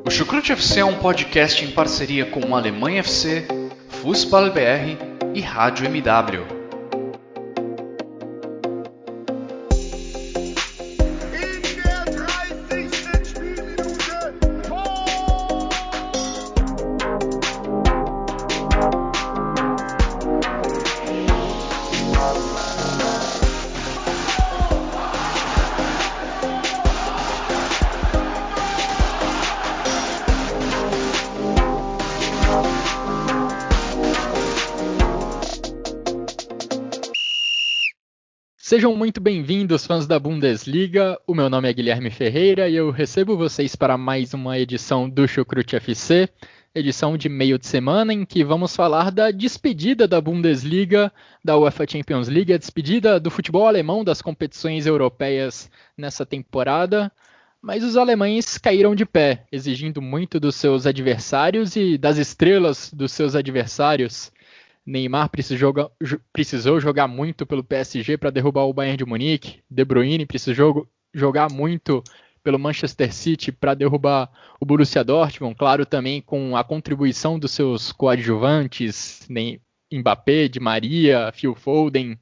O Chucrute FC é um podcast em parceria com Alemanha FC, Fußball BR e Rádio MW. Sejam muito bem-vindos, fãs da Bundesliga. O meu nome é Guilherme Ferreira e eu recebo vocês para mais uma edição do Chucrute FC, edição de meio de semana em que vamos falar da despedida da Bundesliga, da UEFA Champions League, a despedida do futebol alemão das competições europeias nessa temporada. Mas os alemães caíram de pé, exigindo muito dos seus adversários e das estrelas dos seus adversários. Neymar precisou jogar muito pelo PSG para derrubar o Bayern de Munique. De Bruyne precisou jogar muito pelo Manchester City para derrubar o Borussia Dortmund. Claro, também com a contribuição dos seus coadjuvantes, Mbappé, Di Maria, Phil Foden.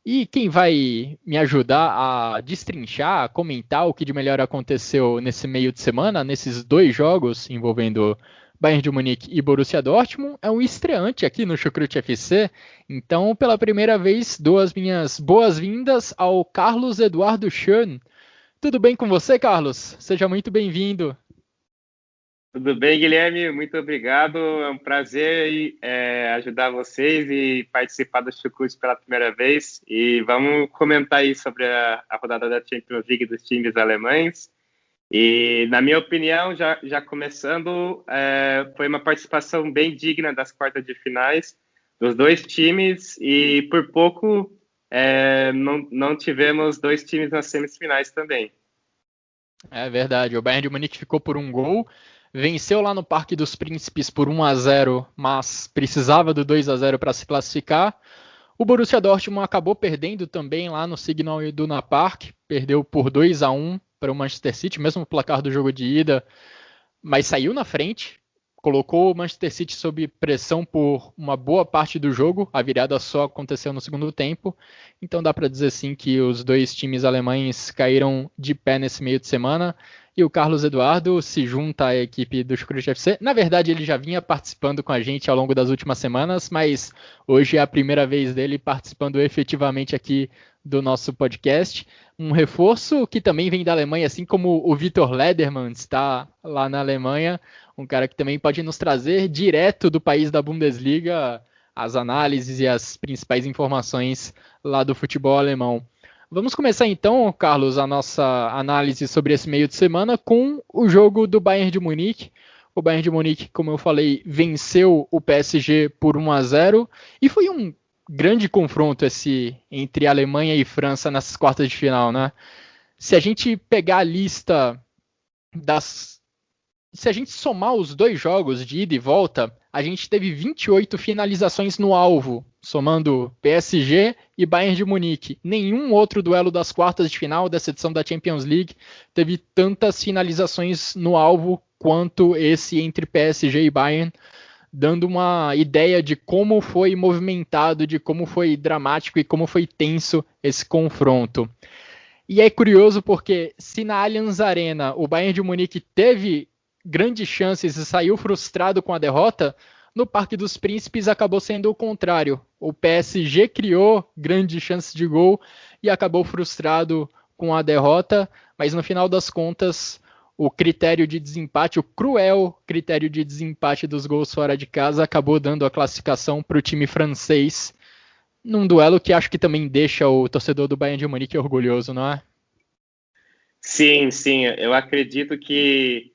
E quem vai me ajudar a destrinchar, a comentar o que de melhor aconteceu nesse meio de semana, nesses dois jogos envolvendo Bayern de Munique e Borussia Dortmund, é um estreante aqui no Chucrute FC. Então, pela primeira vez, dou as minhas boas-vindas ao Carlos Eduardo Schön. Tudo bem com você, Carlos? Seja muito bem-vindo. Tudo bem, Guilherme? Muito obrigado. É um prazer ajudar vocês e participar do Chucrute pela primeira vez. E vamos comentar aí sobre a rodada da Champions League dos times alemães. E, na minha opinião, já começando, foi uma participação bem digna das quartas de finais dos dois times e, por pouco, não tivemos dois times nas semifinais também. É verdade, o Bayern de Munique ficou por um gol, venceu lá no Parque dos Príncipes por 1-0, mas precisava do 2-0 para se classificar. O Borussia Dortmund acabou perdendo também lá no Signal Iduna Park, perdeu por 2-1 para o Manchester City, mesmo o placar do jogo de ida, mas saiu na frente, colocou o Manchester City sob pressão por uma boa parte do jogo, a virada só aconteceu no segundo tempo, então dá para dizer sim que os dois times alemães caíram de pé nesse meio de semana, e o Carlos Eduardo se junta à equipe do Chucrute FC. Na verdade, ele já vinha participando com a gente ao longo das últimas semanas, mas hoje é a primeira vez dele participando efetivamente aqui do nosso podcast. Um reforço que também vem da Alemanha, assim como o Vitor Lederman está lá na Alemanha, um cara que também pode nos trazer direto do país da Bundesliga as análises e as principais informações lá do futebol alemão. Vamos começar então, Carlos, a nossa análise sobre esse meio de semana com o jogo do Bayern de Munique. O Bayern de Munique, como eu falei, venceu o PSG por 1-0 e foi um grande confronto esse entre Alemanha e França nessas quartas de final, né? Se a gente pegar a lista se a gente somar os dois jogos de ida e volta, a gente teve 28 finalizações no alvo, somando PSG e Bayern de Munique. Nenhum outro duelo das quartas de final dessa edição da Champions League teve tantas finalizações no alvo quanto esse entre PSG e Bayern, dando uma ideia de como foi movimentado, de como foi dramático e como foi tenso esse confronto. E é curioso porque se na Allianz Arena o Bayern de Munique teve grandes chances e saiu frustrado com a derrota, no Parque dos Príncipes acabou sendo o contrário. O PSG criou grandes chances de gol e acabou frustrado com a derrota, mas no final das contas, o critério de desempate, o cruel critério de desempate dos gols fora de casa, acabou dando a classificação para o time francês, num duelo que acho que também deixa o torcedor do Bayern de Munique orgulhoso, não é? Sim, eu acredito que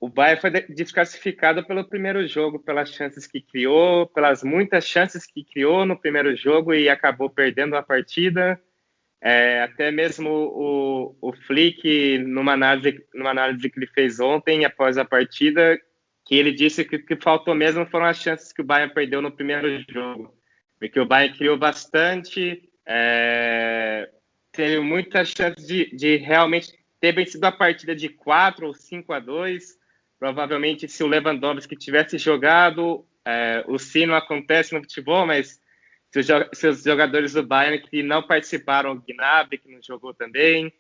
o Bayern foi desclassificado pelo primeiro jogo, pelas chances que criou, pelas muitas chances que criou no primeiro jogo e acabou perdendo a partida. Até mesmo o Flick, numa análise que ele fez ontem, após a partida, que ele disse que o que faltou mesmo foram as chances que o Bayern perdeu no primeiro jogo. Porque o Bayern criou bastante, teve muitas chances de realmente ter vencido a partida de 4 ou 5-2, provavelmente se o Lewandowski tivesse jogado, o sino acontece no futebol, mas se os jogadores do Bayern que não participaram, o Gnabry, que não jogou também,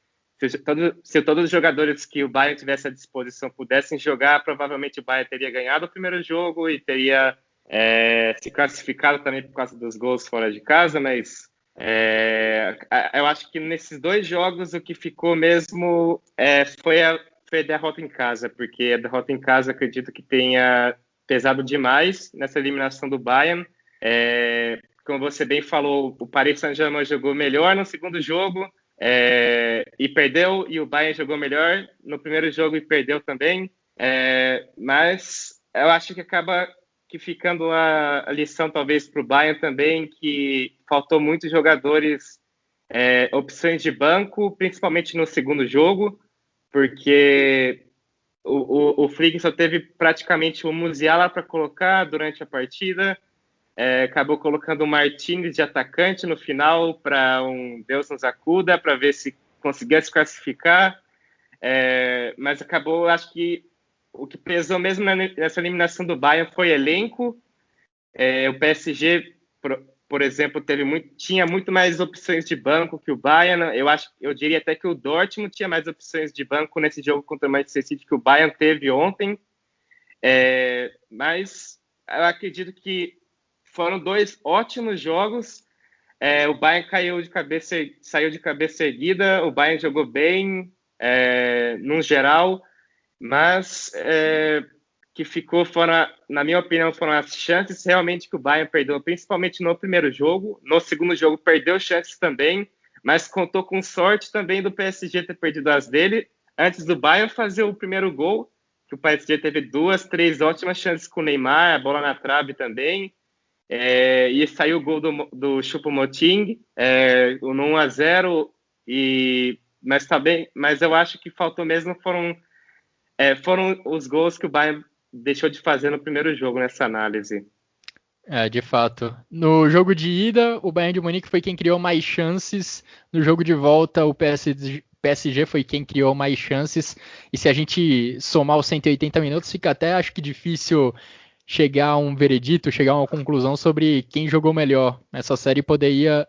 se todos os jogadores que o Bayern tivesse à disposição pudessem jogar, provavelmente o Bayern teria ganhado o primeiro jogo e teria se classificado também por causa dos gols fora de casa, mas eu acho que nesses 2 jogos o que ficou mesmo foi a derrota em casa, porque a derrota em casa acredito que tenha pesado demais nessa eliminação do Bayern. Como você bem falou, o Paris Saint-Germain jogou melhor no segundo jogo e perdeu, e o Bayern jogou melhor no primeiro jogo e perdeu também. Mas eu acho que acaba que ficando a lição talvez para o Bayern também, que faltou muitos jogadores, opções de banco, principalmente no segundo jogo, porque o Flick só teve praticamente o Musiala para colocar durante a partida, acabou colocando o Martínez de atacante no final para um Deus nos acuda, para ver se conseguia se classificar, mas acabou, acho que o que pesou mesmo nessa eliminação do Bayern foi elenco. O PSG, por exemplo, tinha muito mais opções de banco que o Bayern. Eu diria até que o Dortmund tinha mais opções de banco nesse jogo contra o Manchester City que o Bayern teve ontem. Mas eu acredito que foram 2 ótimos jogos. O Bayern saiu de cabeça erguida. O Bayern jogou bem, no geral. Mas que na minha opinião, foram as chances realmente que o Bayern perdeu, principalmente no primeiro jogo. No segundo jogo perdeu chances também, mas contou com sorte também do PSG ter perdido as dele antes do Bayern fazer o primeiro gol, que o PSG teve 2, 3 ótimas chances com o Neymar, a bola na trave também, e saiu o gol do Choupo-Moting, no 1-0, mas eu acho que faltou mesmo foram os gols que o Bayern deixou de fazer no primeiro jogo nessa análise. De fato. No jogo de ida, o Bayern de Munique foi quem criou mais chances. No jogo de volta, o PSG foi quem criou mais chances. E se a gente somar os 180 minutos, fica até, acho que, difícil chegar a um veredito, chegar a uma conclusão sobre quem jogou melhor. Essa série poderia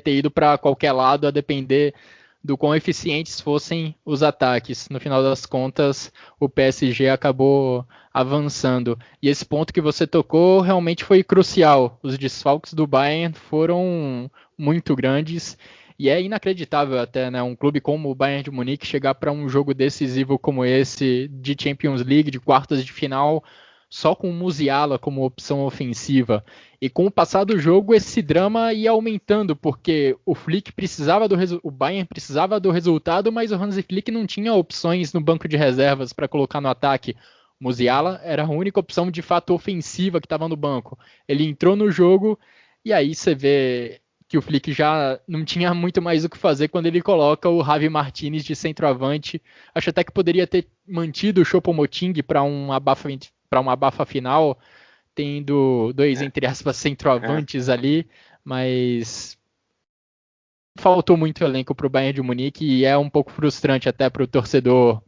ter ido para qualquer lado, a depender do quão eficientes fossem os ataques. No final das contas, o PSG acabou avançando. E esse ponto que você tocou realmente foi crucial. Os desfalques do Bayern foram muito grandes. E é inacreditável até, né? Um clube como o Bayern de Munique chegar para um jogo decisivo como esse, de Champions League, de quartas de final, só com o Musiala como opção ofensiva. E com o passar do jogo, esse drama ia aumentando, porque o Bayern precisava do resultado, mas o Hansi Flick não tinha opções no banco de reservas para colocar no ataque. O Musiala era a única opção de fato ofensiva que estava no banco. Ele entrou no jogo e aí você vê que o Flick já não tinha muito mais o que fazer quando ele coloca o Javi Martínez de centroavante. Acho até que poderia ter mantido o Choupo-Moting para uma abafa final, tendo 2, entre aspas, centroavantes ali, mas faltou muito elenco para o Bayern de Munique e é um pouco frustrante até para o torcedor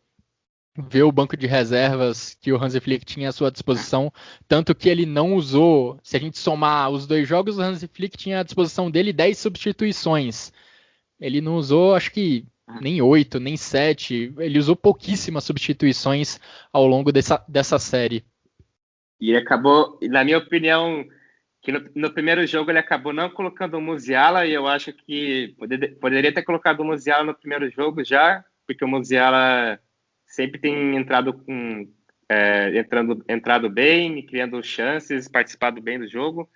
ver o banco de reservas que o Hansi Flick tinha à sua disposição, tanto que ele não usou, se a gente somar os 2 jogos, o Hansi Flick tinha à disposição dele 10 substituições. Ele não usou, acho que nem 8, nem 7, ele usou pouquíssimas substituições ao longo dessa série. E ele acabou, na minha opinião, que no primeiro jogo ele acabou não colocando o Musiala, e eu acho que poderia ter colocado o Musiala no primeiro jogo já, porque o Musiala sempre tem entrado bem, criando chances, participado bem do jogo,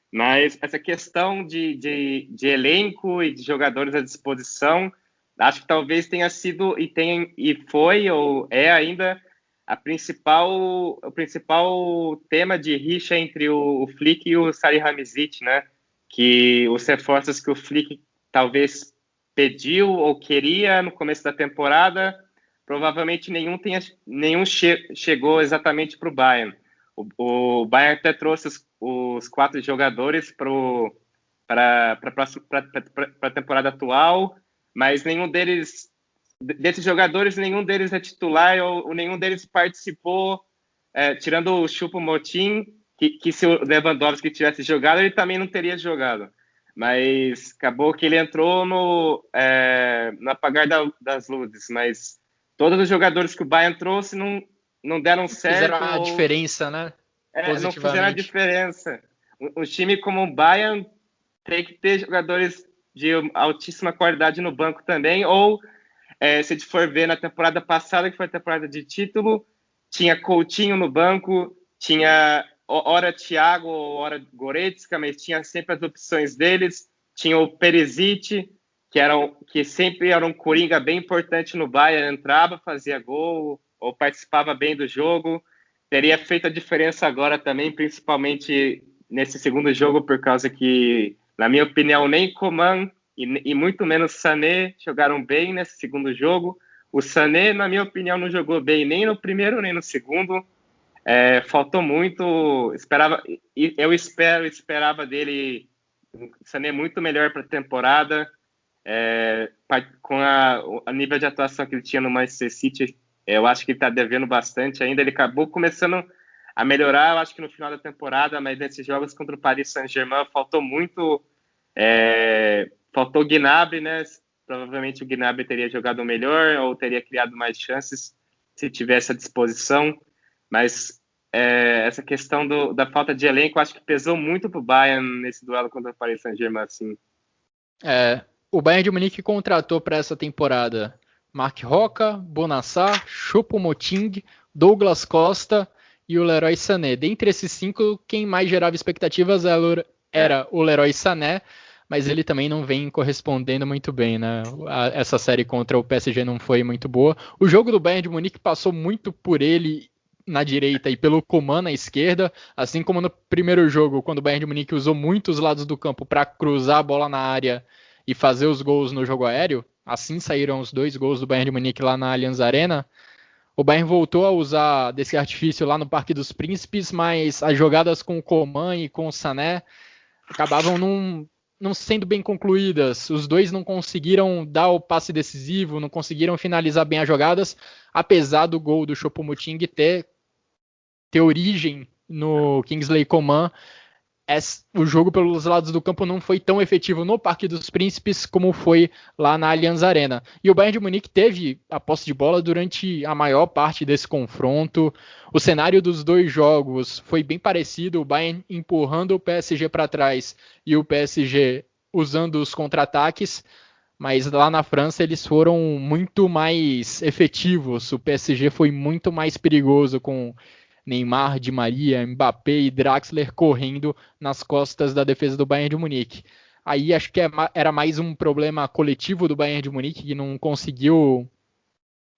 mas essa questão de elenco e de jogadores à disposição, acho que talvez tenha sido e foi ou é ainda o principal tema de rixa entre o Flick e o Salihamidzic, né? Que os reforços que o Flick talvez pediu ou queria no começo da temporada, provavelmente nenhum chegou exatamente para o Bayern. O Bayern até trouxe os 4 jogadores para a temporada atual, mas desses jogadores, nenhum deles é titular ou nenhum deles participou tirando o Choupo-Moting, que se o Lewandowski tivesse jogado, ele também não teria jogado. Mas acabou que ele entrou no apagar das luzes. Mas todos os jogadores que o Bayern trouxe não deram certo. Fizeram a diferença, né? Não fizeram a diferença. Um time como o Bayern tem que ter jogadores de altíssima qualidade no banco também. Ou, se a gente for ver na temporada passada, que foi a temporada de título, tinha Coutinho no banco, tinha hora Thiago, hora Goretzka, mas tinha sempre as opções deles. Tinha o Perisic, que sempre era um coringa bem importante no Bayern, entrava, fazia gol, ou participava bem do jogo. Teria feito a diferença agora também, principalmente nesse segundo jogo, por causa que, na minha opinião, nem Coman e muito menos Sané jogaram bem nesse segundo jogo. O Sané, na minha opinião, não jogou bem nem no primeiro nem no segundo. Faltou muito. Eu esperava dele, Sané, muito melhor para a temporada. Com a nível de atuação que ele tinha no Manchester City, eu acho que ele está devendo bastante ainda. Ele acabou começando a melhorar, eu acho que no final da temporada, mas nesses jogos contra o Paris Saint-Germain faltou muito. Faltou o Gnabry, né? Provavelmente o Gnabry teria jogado melhor ou teria criado mais chances se tivesse à disposição. Mas essa questão da falta de elenco, acho que pesou muito para o Bayern nesse duelo contra o Paris Saint-Germain. Assim. O Bayern de Munique contratou para essa temporada Marc Roca, Bonassar, Choupo-Moting, Douglas Costa e o Leroy Sané. Dentre esses 5, quem mais gerava expectativas era o Leroy Sané, mas ele também não vem correspondendo muito bem, né? Essa série contra o PSG não foi muito boa. O jogo do Bayern de Munique passou muito por ele na direita e pelo Coman na esquerda, assim como no primeiro jogo, quando o Bayern de Munique usou muitos lados do campo para cruzar a bola na área e fazer os gols no jogo aéreo. Assim saíram os 2 gols do Bayern de Munique lá na Allianz Arena. O Bayern voltou a usar desse artifício lá no Parque dos Príncipes, mas as jogadas com o Coman e com o Sané acabavam não sendo bem concluídas. Os dois não conseguiram dar o passe decisivo, não conseguiram finalizar bem as jogadas, apesar do gol do Choupo-Moting ter origem no Kingsley Coman. O jogo pelos lados do campo não foi tão efetivo no Parque dos Príncipes como foi lá na Allianz Arena. E o Bayern de Munique teve a posse de bola durante a maior parte desse confronto. O cenário dos 2 jogos foi bem parecido, o Bayern empurrando o PSG para trás e o PSG usando os contra-ataques, mas lá na França eles foram muito mais efetivos. O PSG foi muito mais perigoso, com Neymar, Di Maria, Mbappé e Draxler correndo nas costas da defesa do Bayern de Munique. Aí acho que era mais um problema coletivo do Bayern de Munique, que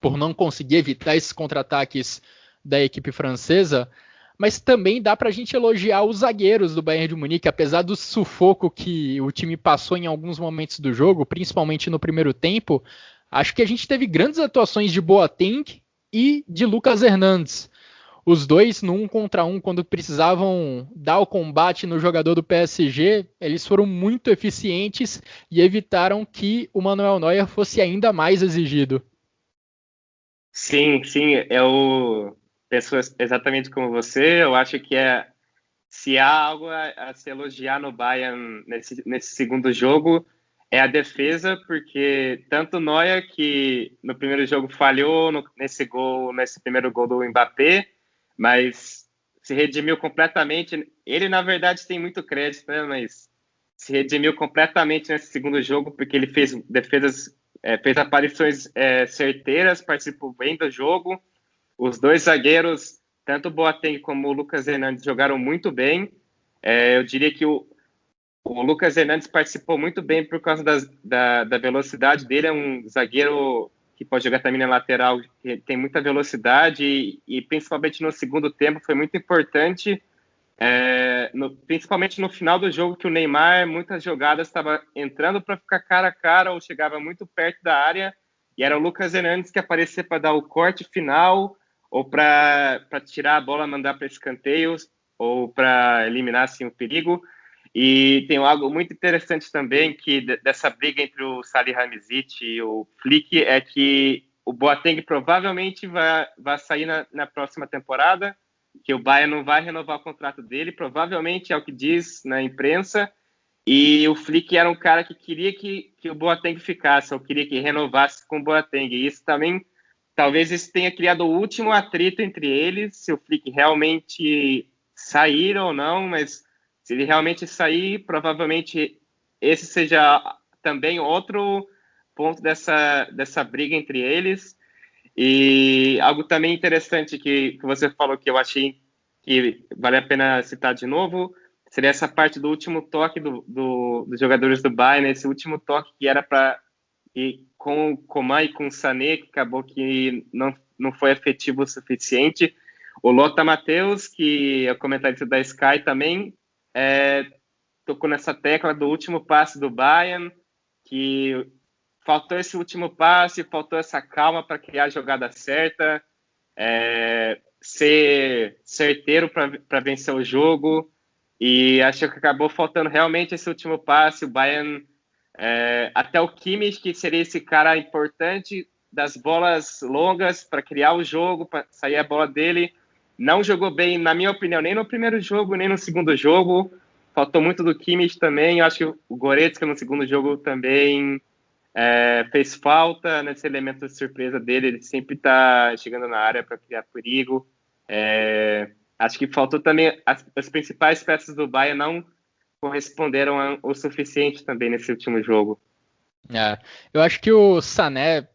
por não conseguir evitar esses contra-ataques da equipe francesa, mas também dá para a gente elogiar os zagueiros do Bayern de Munique, apesar do sufoco que o time passou em alguns momentos do jogo, principalmente no primeiro tempo. Acho que a gente teve grandes atuações de Boateng e de Lucas Hernandes. Os dois, no 1 contra 1, quando precisavam dar o combate no jogador do PSG, eles foram muito eficientes e evitaram que o Manuel Neuer fosse ainda mais exigido. Sim, eu penso exatamente como você. Eu acho que se há algo a se elogiar no Bayern nesse segundo jogo, é a defesa, porque tanto o Neuer, que no primeiro jogo falhou nesse primeiro gol do Mbappé, mas se redimiu completamente. Ele, na verdade, tem muito crédito, né? Mas se redimiu completamente nesse segundo jogo, porque ele fez defesas, fez aparições certeiras, participou bem do jogo. Os 2 zagueiros, tanto o Boateng como o Lucas Hernandes, jogaram muito bem. Eu diria que o Lucas Hernandes participou muito bem por causa da velocidade dele. É um zagueiro que pode jogar também na lateral, que tem muita velocidade e principalmente no segundo tempo foi muito importante, principalmente no final do jogo, que o Neymar, muitas jogadas, estava entrando para ficar cara a cara ou chegava muito perto da área, e era o Lucas Hernandes que aparecia para dar o corte final ou para tirar a bola, mandar para escanteios ou para eliminar assim, o perigo. E tem algo muito interessante também, que dessa briga entre o Salihamidzic e o Flick, é que o Boateng provavelmente vai sair na próxima temporada, que o Bayern não vai renovar o contrato dele, provavelmente é o que diz na imprensa, e o Flick era um cara que queria que o Boateng ficasse, ou queria que renovasse com o Boateng, e isso também, talvez isso tenha criado o último atrito entre eles, se o Flick realmente sair ou não, mas se ele realmente sair, provavelmente esse seja também outro ponto dessa briga entre eles. E algo também interessante que você falou, que eu achei que vale a pena citar de novo, seria essa parte do último toque dos jogadores do Bayern, esse último toque que era para com o Coman e com o Sané, que acabou que não foi efetivo o suficiente. O Lothar Matthäus, que é o comentarista da Sky também, tocou nessa tecla do último passe do Bayern, que faltou esse último passe, faltou essa calma para criar a jogada certa, ser certeiro para vencer o jogo, e acho que acabou faltando realmente esse último passe. O Bayern, até o Kimmich, que seria esse cara importante das bolas longas para criar o jogo, para sair a bola dele, não jogou bem, na minha opinião, nem no primeiro jogo, nem no segundo jogo. Faltou muito do Kimmich também. Eu acho que o Goretzka no segundo jogo também fez falta nesse elemento de surpresa dele. Ele sempre está chegando na área para criar perigo. Acho que faltou também, as principais peças do Bayern não corresponderam o suficiente também nesse último jogo. Eu acho que o Sané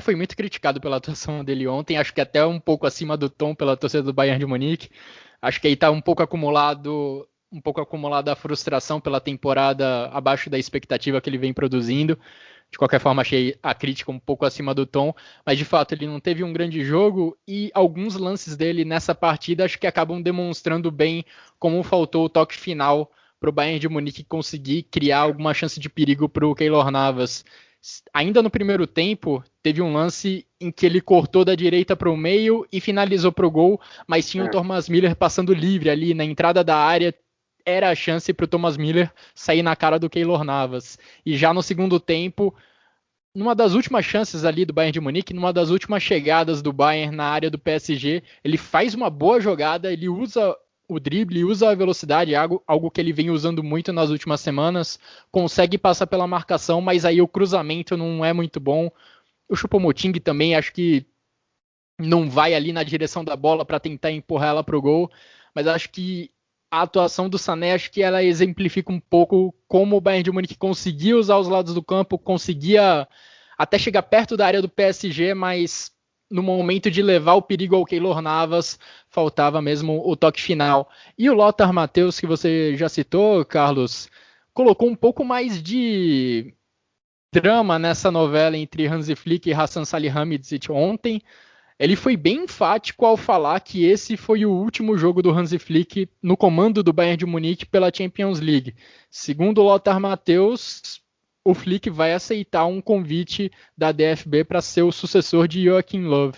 foi muito criticado pela atuação dele ontem, acho que até um pouco acima do tom pela torcida do Bayern de Munique. Acho que aí está um pouco acumulada a frustração pela temporada abaixo da expectativa que ele vem produzindo. De qualquer forma, achei a crítica um pouco acima do tom, mas de fato ele não teve um grande jogo, e alguns lances dele nessa partida acho que acabam demonstrando bem como faltou o toque final para o Bayern de Munique conseguir criar alguma chance de perigo para o Keylor Navas. Ainda no primeiro tempo, teve um lance em que ele cortou da direita para o meio e finalizou para o gol, mas tinha o Thomas Müller passando livre ali na entrada da área. Era a chance para o Thomas Müller sair na cara do Keylor Navas. E já no segundo tempo, numa das últimas chances ali do Bayern de Munique, numa das últimas chegadas do Bayern na área do PSG, ele faz uma boa jogada, ele usa o drible, usa a velocidade, algo que ele vem usando muito nas últimas semanas, consegue passar pela marcação, mas aí o cruzamento não é muito bom. O Choupo-Moting também acho que não vai ali na direção da bola para tentar empurrar ela para o gol, mas acho que a atuação do Sané, acho que ela exemplifica um pouco como o Bayern de Munique conseguia usar os lados do campo, conseguia até chegar perto da área do PSG, mas no momento de levar o perigo ao Keylor Navas, faltava mesmo o toque final. E o Lothar Matthäus, que você já citou, Carlos, colocou um pouco mais de drama nessa novela entre Hansi Flick e Hasan Salihamidzic ontem. Ele foi bem enfático ao falar que esse foi o último jogo do Hansi Flick no comando do Bayern de Munique pela Champions League. Segundo o Lothar Matthäus, o Flick vai aceitar um convite da DFB para ser o sucessor de Joachim Löw.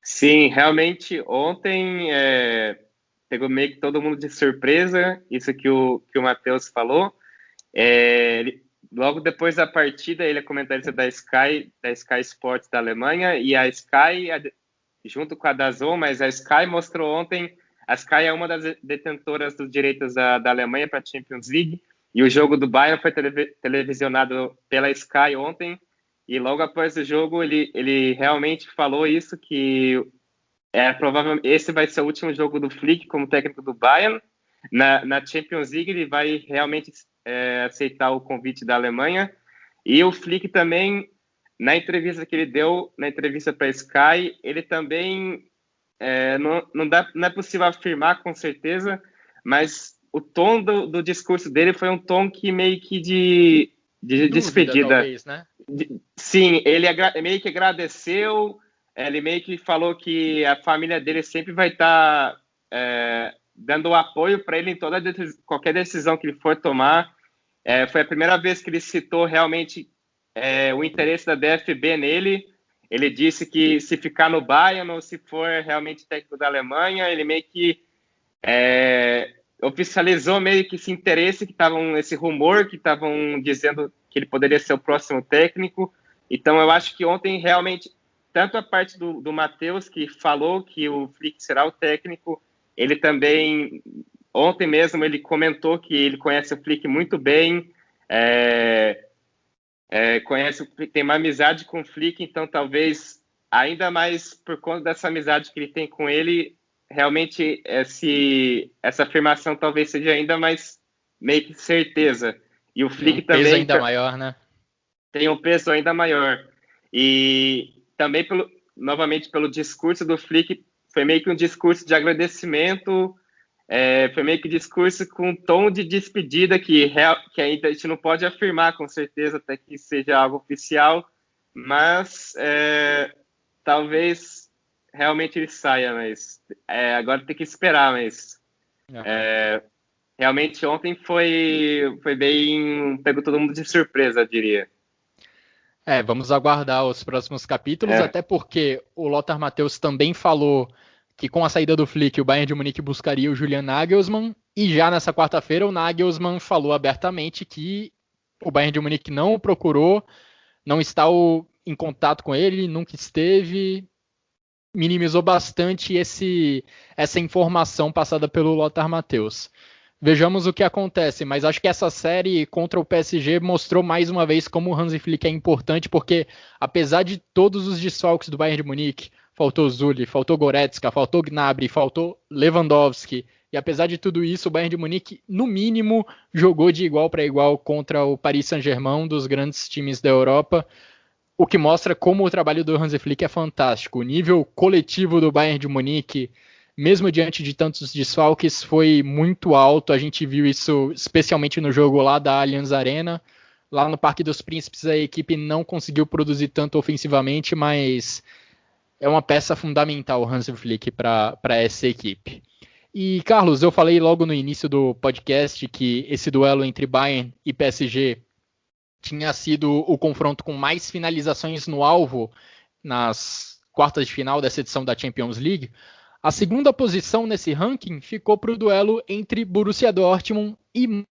Sim, realmente ontem pegou meio que todo mundo de surpresa, isso que o Matthäus falou. Logo depois da partida, ele é comentarista da Sky Sports da Alemanha, e a Sky, junto com a DAZN, mas a Sky mostrou ontem, a Sky é uma das detentoras dos direitos da Alemanha para a Champions League, e o jogo do Bayern foi televisionado pela Sky ontem, e logo após o jogo ele realmente falou isso, que provavelmente esse vai ser o último jogo do Flick como técnico do Bayern. Na Champions League ele vai realmente aceitar o convite da Alemanha. E o Flick também, na entrevista que ele deu, na entrevista para a Sky, ele também não é possível afirmar com certeza, mas o tom do discurso dele foi um tom que meio que de despedida. Talvez, né? Sim, ele meio que agradeceu, ele meio que falou que a família dele sempre vai estar dando apoio para ele em qualquer decisão que ele for tomar. Foi a primeira vez que ele citou realmente o interesse da DFB nele. Ele disse que se ficar no Bayern ou se for realmente técnico da Alemanha, ele meio que oficializou meio que esse interesse, esse rumor que estavam dizendo que ele poderia ser o próximo técnico. Então eu acho que ontem realmente tanto a parte do Matheus, que falou que o Flick será o técnico, ele também, ontem mesmo, ele comentou que ele conhece o Flick muito bem, tem uma amizade com o Flick, então talvez, ainda mais por conta dessa amizade que ele tem com ele, realmente essa afirmação talvez seja ainda mais meio que certeza. E o Flick também... peso ainda maior, né? Tem um peso ainda maior. E também, novamente, pelo discurso do Flick, foi meio que um discurso de agradecimento, foi meio que um discurso com um tom de despedida que ainda a gente não pode afirmar com certeza até que seja algo oficial, mas talvez realmente ele saia, mas agora tem que esperar, mas realmente ontem foi bem... pegou todo mundo de surpresa, eu diria. Vamos aguardar os próximos capítulos, até porque o Lothar Matthäus também falou que com a saída do Flick, o Bayern de Munique buscaria o Julian Nagelsmann, e já nessa quarta-feira o Nagelsmann falou abertamente que o Bayern de Munique não o procurou, não está em contato com ele, nunca esteve, minimizou bastante essa informação passada pelo Lothar Matthäus. Vejamos o que acontece, mas acho que essa série contra o PSG mostrou mais uma vez como o Hansi Flick é importante, porque apesar de todos os desfalques do Bayern de Munique, faltou Zulli, faltou Goretzka, faltou Gnabry, faltou Lewandowski, e apesar de tudo isso, o Bayern de Munique, no mínimo, jogou de igual para igual contra o Paris Saint-Germain, um dos grandes times da Europa, o que mostra como o trabalho do Hansi Flick é fantástico. O nível coletivo do Bayern de Munique, mesmo diante de tantos desfalques, foi muito alto. A gente viu isso especialmente no jogo lá da Allianz Arena. Lá no Parque dos Príncipes a equipe não conseguiu produzir tanto ofensivamente, mas é uma peça fundamental o Hansi Flick para essa equipe. E, Carlos, eu falei logo no início do podcast que esse duelo entre Bayern e PSG tinha sido o confronto com mais finalizações no alvo nas quartas de final dessa edição da Champions League. A segunda posição nesse ranking ficou para o duelo entre Borussia Dortmund e...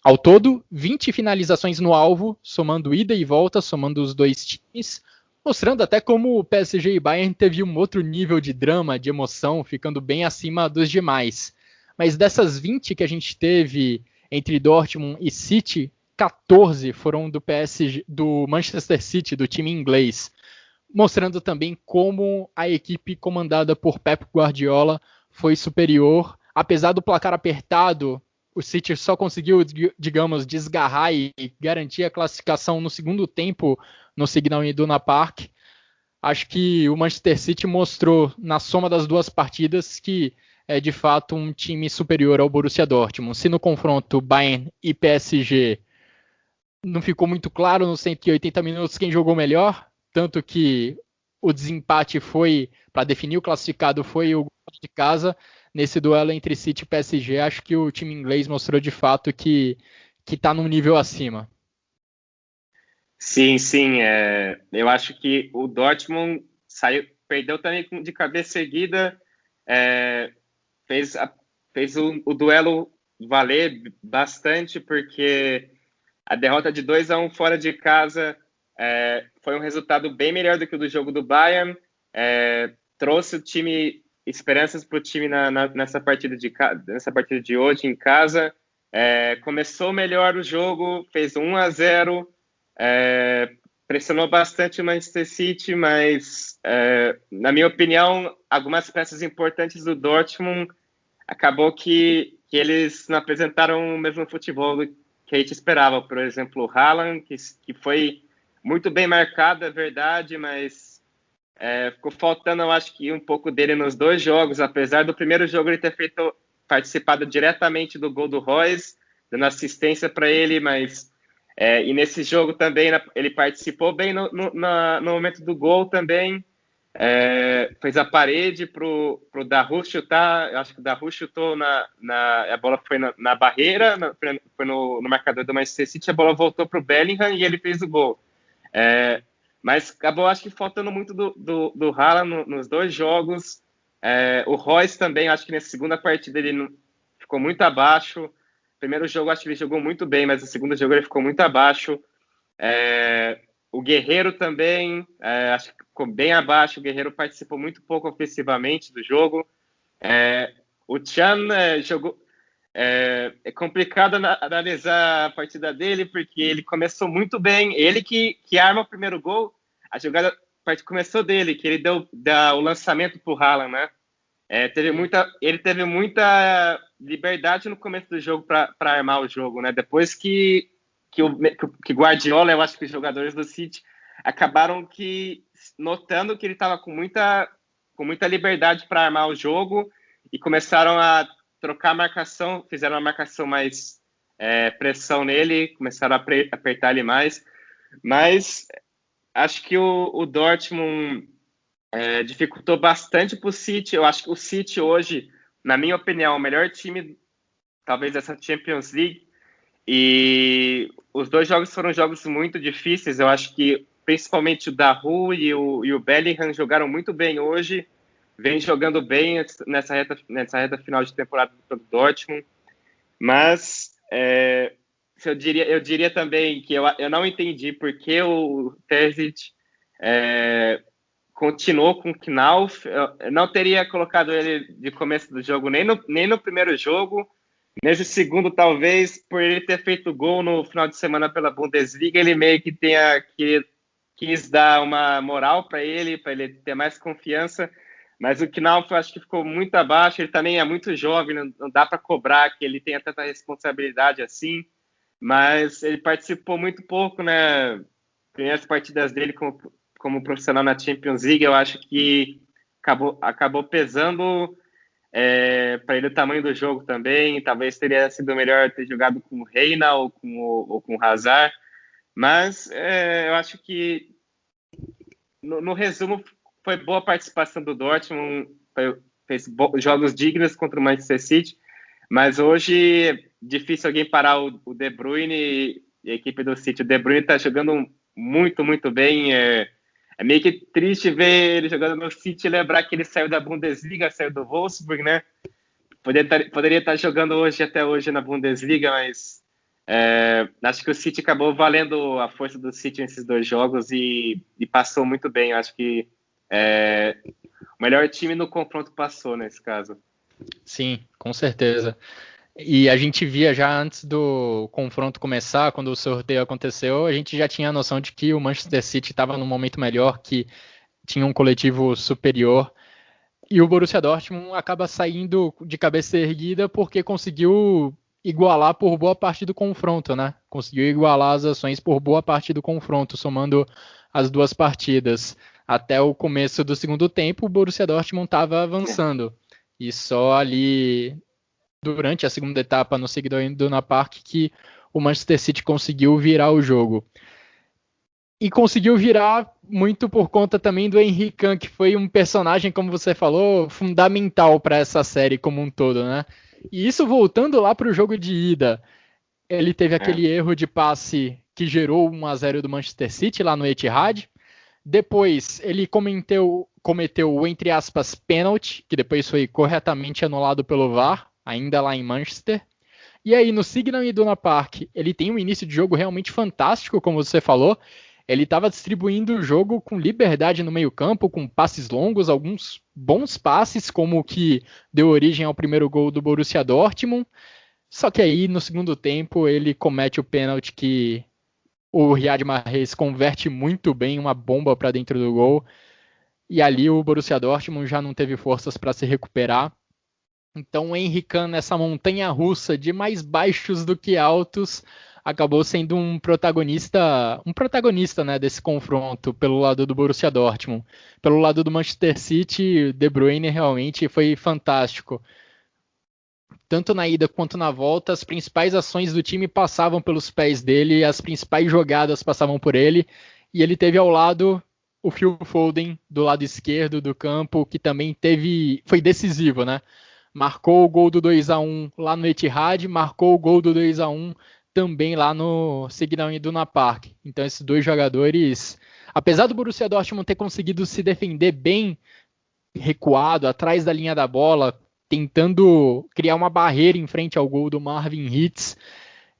Ao todo, 20 finalizações no alvo, somando ida e volta, somando os dois times, mostrando até como o PSG e Bayern teve um outro nível de drama, de emoção, ficando bem acima dos demais. Mas dessas 20 que a gente teve entre Dortmund e City, 14 foram do Manchester City, do time inglês, mostrando também como a equipe comandada por Pep Guardiola foi superior. Apesar do placar apertado, o City só conseguiu, digamos, desgarrar e garantir a classificação no segundo tempo no Signal Iduna Park. Acho que o Manchester City mostrou, na soma das duas partidas, que é de fato um time superior ao Borussia Dortmund. Se no confronto Bayern e PSG não ficou muito claro nos 180 minutos quem jogou melhor, tanto que o desempate foi, para definir o classificado, foi o gol de casa. Nesse duelo entre City e PSG, acho que o time inglês mostrou de fato que está num nível acima. Sim, eu acho que o Dortmund perdeu também de cabeça erguida, fez o duelo valer bastante, porque a derrota de 2-1 fora de casa foi um resultado bem melhor do que o do jogo do Bayern, trouxe o time, esperanças para o time nessa partida de hoje em casa, começou melhor o jogo, fez 1-0, pressionou bastante o Manchester City, mas na minha opinião, algumas peças importantes do Dortmund acabou que eles não apresentaram o mesmo futebol que a gente esperava. Por exemplo, o Haaland, que foi muito bem marcado, é verdade, mas ficou faltando, eu acho que um pouco dele nos dois jogos, apesar do primeiro jogo ele ter participado diretamente do gol do Royce, dando assistência para ele, mas e nesse jogo também ele participou bem no momento do gol também, fez a parede pro Dahoud chutar. Eu acho que o Dahoud chutou a bola foi na barreira, foi no marcador do Manchester City, a bola voltou pro Bellingham e ele fez o gol. Mas acabou, acho que faltando muito do Haaland nos dois jogos. O Royce também, acho que nessa segunda partida ele ficou muito abaixo. Primeiro jogo acho que ele jogou muito bem, mas no segundo jogo ele ficou muito abaixo. O O Guerreiro também, acho que ficou bem abaixo. O Guerreiro participou muito pouco ofensivamente do jogo. O Chan jogou. É complicado analisar a partida dele, porque ele começou muito bem. Ele que arma o primeiro gol. A jogada começou dele, que ele deu o lançamento para o Haaland, né? Ele teve muita liberdade no começo do jogo para armar o jogo, né? Depois que Guardiola, eu acho que os jogadores do City acabaram notando que ele estava com muita liberdade para armar o jogo e começaram a trocar a marcação, fizeram uma marcação mais pressão nele, começaram a apertar ele mais. Mas acho que o Dortmund dificultou bastante para o City. Eu acho que o City hoje, na minha opinião, é o melhor time, talvez, dessa Champions League. E os dois jogos foram jogos muito difíceis. Eu acho que principalmente o Dahoud e o Bellingham jogaram muito bem hoje. Vem jogando bem nessa reta final de temporada do Dortmund. Mas eu diria também que eu não entendi por que o Terzic continuou com o Knauf. Eu não teria colocado ele de começo do jogo nem no primeiro jogo. Nesse segundo, talvez, por ele ter feito gol no final de semana pela Bundesliga, ele meio que quis dar uma moral para ele ter mais confiança. Mas o Knauf, eu acho que ficou muito abaixo. Ele também é muito jovem, não dá para cobrar que ele tenha tanta responsabilidade assim. Mas ele participou muito pouco, né? Primeiras partidas dele como profissional na Champions League, eu acho que acabou pesando para ele o tamanho do jogo também. Talvez teria sido melhor ter jogado com o Reina ou com o Hazard. Mas eu acho que, no resumo, foi boa a participação do Dortmund. Fez jogos dignos contra o Manchester City. Mas hoje é difícil alguém parar o De Bruyne e a equipe do City. O De Bruyne está jogando muito, muito bem. É meio que triste ver ele jogando no City e lembrar que ele saiu da Bundesliga, saiu do Wolfsburg, né? Poderia estar jogando até hoje na Bundesliga, mas acho que o City acabou valendo a força do City nesses dois jogos e passou muito bem. Acho que o melhor time no confronto passou nesse caso. Sim, com certeza. E a gente via já antes do confronto começar, quando o sorteio aconteceu, a gente já tinha a noção de que o Manchester City estava num momento melhor, que tinha um coletivo superior. E o Borussia Dortmund acaba saindo de cabeça erguida porque conseguiu igualar por boa parte do confronto, né? Conseguiu igualar as ações por boa parte do confronto, somando as duas partidas. Até o começo do segundo tempo, o Borussia Dortmund estava avançando. E só ali, durante a segunda etapa, no seguidor Iduna Park, que o Manchester City conseguiu virar o jogo. E conseguiu virar muito por conta também do Henry Khan, que foi um personagem, como você falou, fundamental para essa série como um todo, né? E isso voltando lá para o jogo de ida, ele teve aquele erro de passe que gerou 1-0 do Manchester City lá no Etihad. Depois ele cometeu o, entre aspas, pênalti, que depois foi corretamente anulado pelo VAR, ainda lá em Manchester. E aí no Signal Iduna Park, ele tem um início de jogo realmente fantástico, como você falou. Ele estava distribuindo o jogo com liberdade no meio-campo, com passes longos, alguns bons passes, como o que deu origem ao primeiro gol do Borussia Dortmund. Só que aí, no segundo tempo, ele comete o pênalti que o Riyad Mahrez converte muito bem, uma bomba para dentro do gol. E ali o Borussia Dortmund já não teve forças para se recuperar. Então o Henry Khan, nessa montanha-russa de mais baixos do que altos, acabou sendo um protagonista, né, desse confronto pelo lado do Borussia Dortmund. Pelo lado do Manchester City, De Bruyne realmente foi fantástico. Tanto na ida quanto na volta, as principais ações do time passavam pelos pés dele, as principais jogadas passavam por ele, e ele teve ao lado o Phil Foden, do lado esquerdo do campo, que também foi decisivo, né? Marcou o gol do 2-1 lá no Etihad, marcou o gol do 2-1 também lá no Signal Iduna Park. Então esses dois jogadores, apesar do Borussia Dortmund ter conseguido se defender bem recuado, atrás da linha da bola, tentando criar uma barreira em frente ao gol do Marvin Hitz,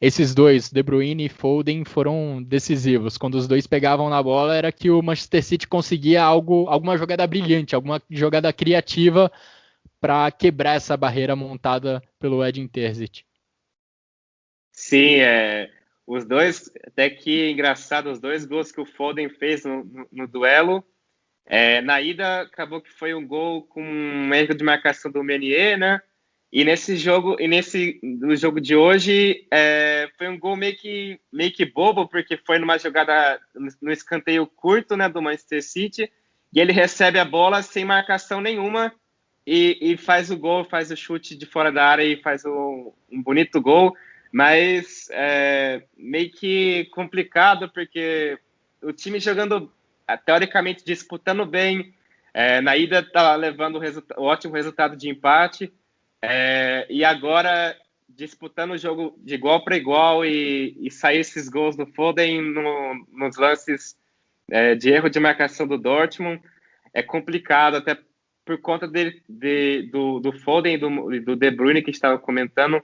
esses dois, De Bruyne e Foden, foram decisivos. Quando os dois pegavam na bola, era que o Manchester City conseguia alguma jogada brilhante, alguma jogada criativa para quebrar essa barreira montada pelo Edin Terzic. Sim, os dois, até que engraçado, os dois gols que o Foden fez no duelo. Na ida, acabou que foi um gol com um erro de marcação do Meunier, né? E no jogo de hoje, foi um gol meio que bobo, porque foi numa jogada no escanteio curto, né, do Manchester City, e ele recebe a bola sem marcação nenhuma e faz o gol, faz o chute de fora da área e faz um bonito gol, mas meio que complicado, porque o time jogando, teoricamente, disputando bem, na ida estava levando o ótimo resultado de empate, e agora disputando o jogo de igual para igual e sair esses gols do Foden nos lances de erro de marcação do Dortmund é complicado, até por conta do Foden e do De Bruyne, que estava comentando,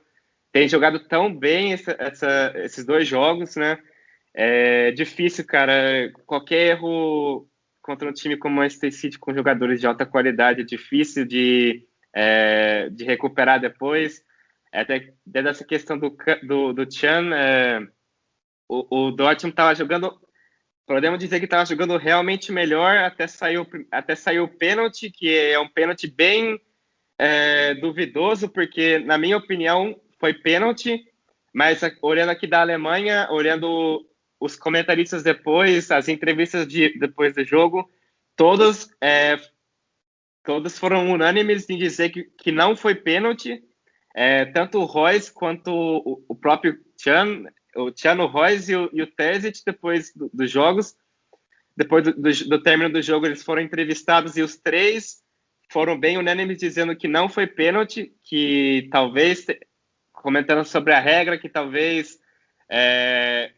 tem jogado tão bem esses dois jogos, né? É difícil, cara. Qualquer erro contra um time como o Manchester City, com jogadores de alta qualidade, é difícil de recuperar depois. Até desde essa questão do Can, o Dortmund estava jogando, podemos dizer que estava jogando realmente melhor até sair o pênalti, que é um pênalti bem duvidoso, porque, na minha opinião, foi pênalti, mas olhando aqui da Alemanha, olhando os comentaristas depois, as entrevistas depois do jogo, todos foram unânimes em dizer que não foi pênalti, tanto o Reus quanto o próprio Can, o Reus e o Terzic, depois dos jogos, depois do término do jogo, eles foram entrevistados e os três foram bem unânimes dizendo que não foi pênalti, que talvez, comentando sobre a regra, que talvez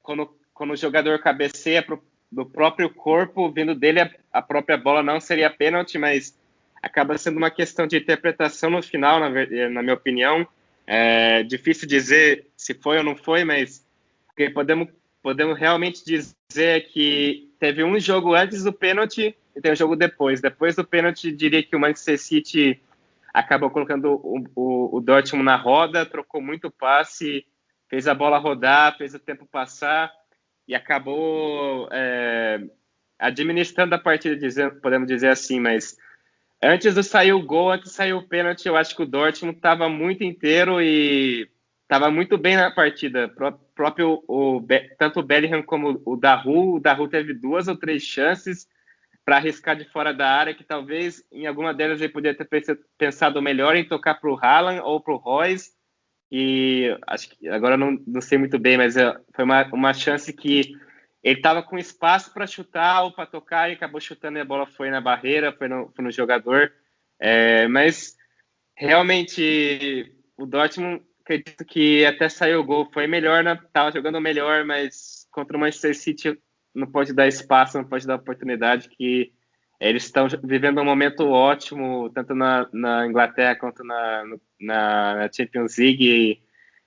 quando o jogador cabeceia do próprio corpo, vindo dele a própria bola, não seria pênalti, mas acaba sendo uma questão de interpretação no final, na minha opinião. É difícil dizer se foi ou não foi, mas o que podemos realmente dizer que teve um jogo antes do pênalti e tem um jogo depois. Depois do pênalti, diria que o Manchester City acabou colocando o Dortmund na roda, trocou muito passe, fez a bola rodar, fez o tempo passar e acabou administrando a partida, podemos dizer assim, mas antes de sair o gol, antes de sair o pênalti, eu acho que o Dortmund estava muito inteiro e estava muito bem na partida. Tanto o Bellingham como o Dahoud teve 2 ou 3 chances para arriscar de fora da área, que talvez em alguma delas ele poderia ter pensado melhor em tocar para o Haaland ou para o Reus. E acho que agora não sei muito bem, mas foi uma chance que ele estava com espaço para chutar ou para tocar e acabou chutando e a bola foi na barreira, foi no jogador. Mas realmente o Dortmund, acredito que até saiu o gol, foi melhor, estava jogando melhor, mas contra o Manchester City não pode dar espaço, não pode dar oportunidade, que eles estão vivendo um momento ótimo, tanto na Inglaterra quanto na Champions League, e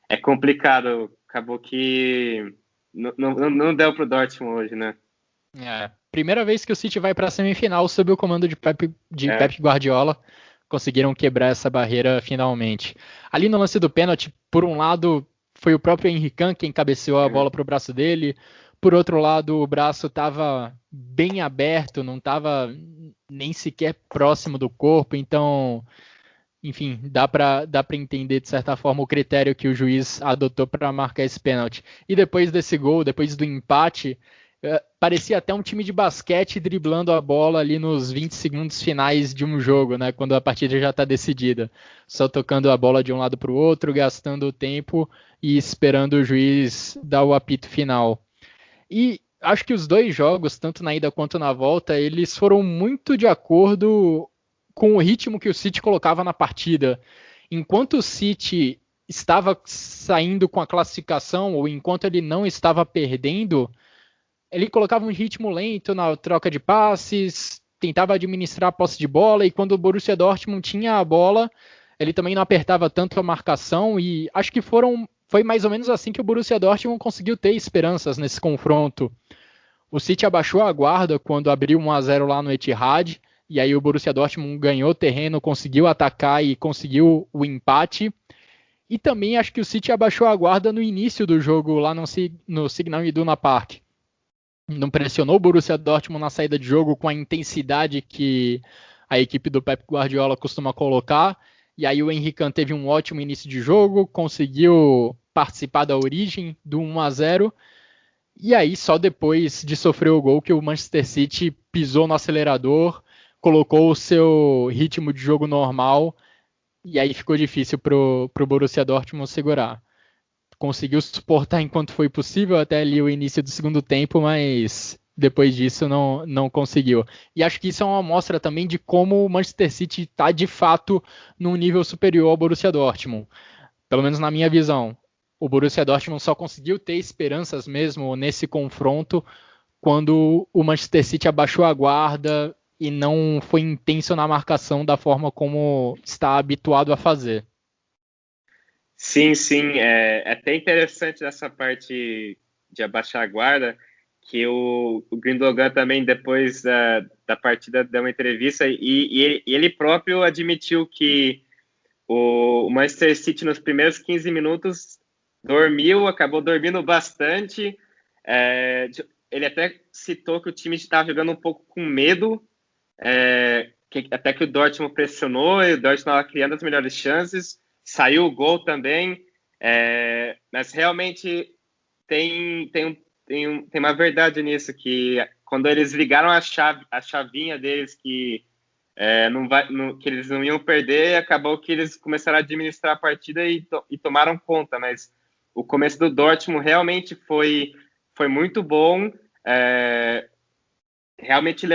é complicado, acabou que não deu pro Dortmund hoje, né? Primeira vez que o City vai para a semifinal sob o comando de Pep Guardiola. Conseguiram quebrar essa barreira finalmente. Ali no lance do pênalti, por um lado, foi o próprio Henry Can quem cabeceou a bola para o braço dele. Por outro lado, o braço estava bem aberto, não estava nem sequer próximo do corpo. Então, enfim, dá para entender de certa forma o critério que o juiz adotou para marcar esse pênalti. E depois desse gol, depois do empate, parecia até um time de basquete driblando a bola ali nos 20 segundos finais de um jogo, né, quando a partida já está decidida. Só tocando a bola de um lado para o outro, gastando o tempo e esperando o juiz dar o apito final. E acho que os dois jogos, tanto na ida quanto na volta, eles foram muito de acordo com o ritmo que o City colocava na partida. Enquanto o City estava saindo com a classificação, ou enquanto ele não estava perdendo, ele colocava um ritmo lento na troca de passes, tentava administrar a posse de bola, e quando o Borussia Dortmund tinha a bola, ele também não apertava tanto a marcação, e acho que foram foi mais ou menos assim que o Borussia Dortmund conseguiu ter esperanças nesse confronto. O City abaixou a guarda quando abriu 1-0 lá no Etihad, e aí o Borussia Dortmund ganhou terreno, conseguiu atacar e conseguiu o empate. E também acho que o City abaixou a guarda no início do jogo lá no Signal Iduna Park. Não pressionou o Borussia Dortmund na saída de jogo com a intensidade que a equipe do Pep Guardiola costuma colocar. E aí o Henry Khan teve um ótimo início de jogo, conseguiu participar da origem do 1-0. E aí só depois de sofrer o gol que o Manchester City pisou no acelerador, colocou o seu ritmo de jogo normal. E aí ficou difícil pro Borussia Dortmund segurar. Conseguiu suportar enquanto foi possível até ali o início do segundo tempo, mas depois disso não conseguiu. E acho que isso é uma amostra também de como o Manchester City está de fato num nível superior ao Borussia Dortmund. Pelo menos na minha visão. O Borussia Dortmund só conseguiu ter esperanças mesmo nesse confronto quando o Manchester City abaixou a guarda e não foi intenso na marcação da forma como está habituado a fazer. Sim, sim, é até interessante essa parte de abaixar a guarda, que o Gündogan também, depois da partida, deu uma entrevista e ele próprio admitiu que o Manchester City, nos primeiros 15 minutos, acabou dormindo bastante. Ele até citou que o time estava jogando um pouco com medo, até que o Dortmund pressionou, e o Dortmund estava criando as melhores chances, saiu o gol também, mas realmente tem uma verdade nisso, que quando eles ligaram a chavinha deles que que eles não iam perder, acabou que eles começaram a administrar a partida e tomaram conta, mas o começo do Dortmund realmente foi muito bom, realmente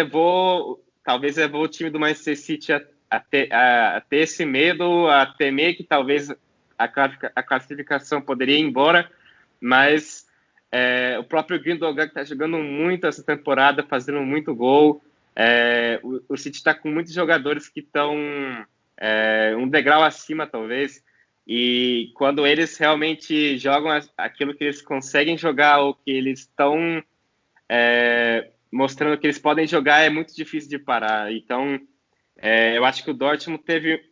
talvez levou o time do Manchester City a ter esse medo, a temer que talvez a classificação poderia ir embora, mas o próprio Gündogan, que está jogando muito essa temporada, fazendo muito gol. O City está com muitos jogadores que estão um degrau acima, talvez, e quando eles realmente jogam aquilo que eles conseguem jogar, ou que eles estão mostrando que eles podem jogar, é muito difícil de parar. Então, eu acho que o Dortmund teve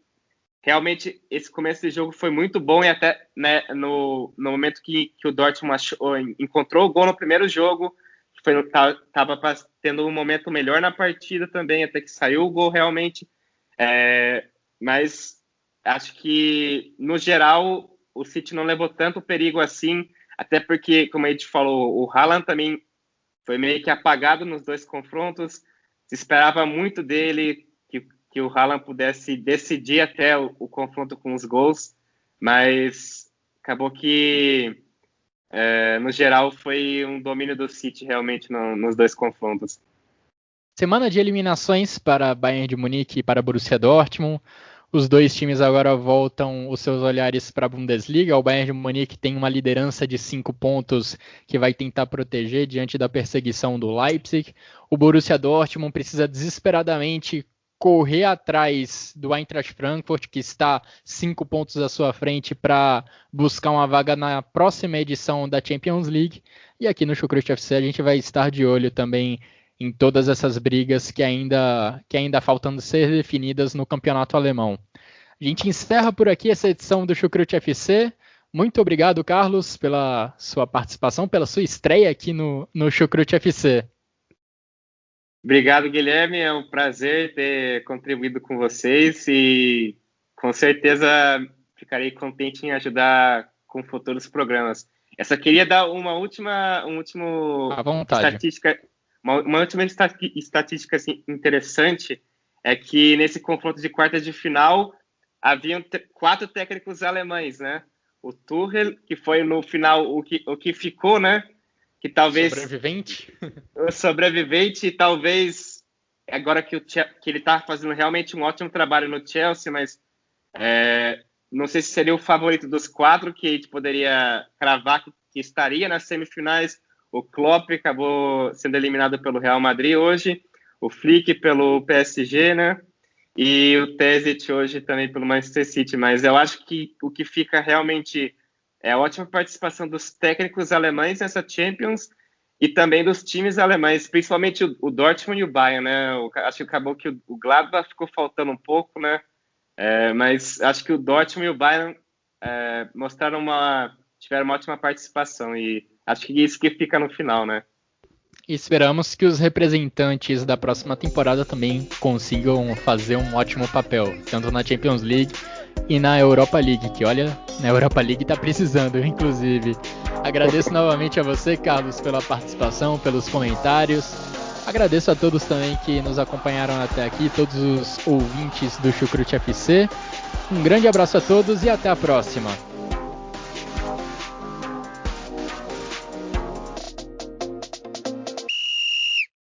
realmente, esse começo de jogo foi muito bom, e até, né, no momento que o Dortmund encontrou o gol no primeiro jogo, estava tendo um momento melhor na partida também, até que saiu o gol realmente. Mas acho que, no geral, o City não levou tanto perigo assim, até porque, como a gente falou, o Haaland também foi meio que apagado nos dois confrontos. Se esperava muito dele, que o Haaland pudesse decidir até o confronto com os gols, mas acabou que, no geral, foi um domínio do City realmente nos dois confrontos. Semana de eliminações para Bayern de Munique e para Borussia Dortmund. Os dois times agora voltam os seus olhares para a Bundesliga. O Bayern de Munique tem uma liderança de 5 pontos que vai tentar proteger diante da perseguição do Leipzig. O Borussia Dortmund precisa desesperadamente correr atrás do Eintracht Frankfurt, que está 5 pontos à sua frente, para buscar uma vaga na próxima edição da Champions League. E aqui no Chucrute FC a gente vai estar de olho também em todas essas brigas que ainda faltam ser definidas no campeonato alemão. A gente encerra por aqui essa edição do Chucrute FC. Muito obrigado, Carlos, pela sua participação, pela sua estreia aqui no Chucrute FC. Obrigado, Guilherme. É um prazer ter contribuído com vocês e com certeza ficarei contente em ajudar com futuros programas. Eu só queria dar uma última estatística. Uma última estatística assim, interessante é que nesse confronto de quartas de final haviam 4 técnicos alemães, né? O Tuchel, que foi no final o que ficou, né? Que talvez o sobrevivente, talvez agora que ele está fazendo realmente um ótimo trabalho no Chelsea, mas não sei se seria o favorito dos 4 que a gente poderia cravar que estaria nas semifinais. O Klopp acabou sendo eliminado pelo Real Madrid hoje, o Flick pelo PSG, né? E o Terzic hoje também pelo Manchester City. Mas eu acho que o que fica realmente é a ótima participação dos técnicos alemães nessa Champions e também dos times alemães, principalmente o Dortmund e o Bayern, né? Acho que acabou que o Gladbach ficou faltando um pouco, né? Mas acho que o Dortmund e o Bayern tiveram uma ótima participação e acho que isso que fica no final, né? E esperamos que os representantes da próxima temporada também consigam fazer um ótimo papel, tanto na Champions League e na Europa League, que olha, na Europa League tá precisando, inclusive. Agradeço novamente a você, Carlos, pela participação, pelos comentários. Agradeço a todos também que nos acompanharam até aqui, todos os ouvintes do Chucrute FC. Um grande abraço a todos e até a próxima.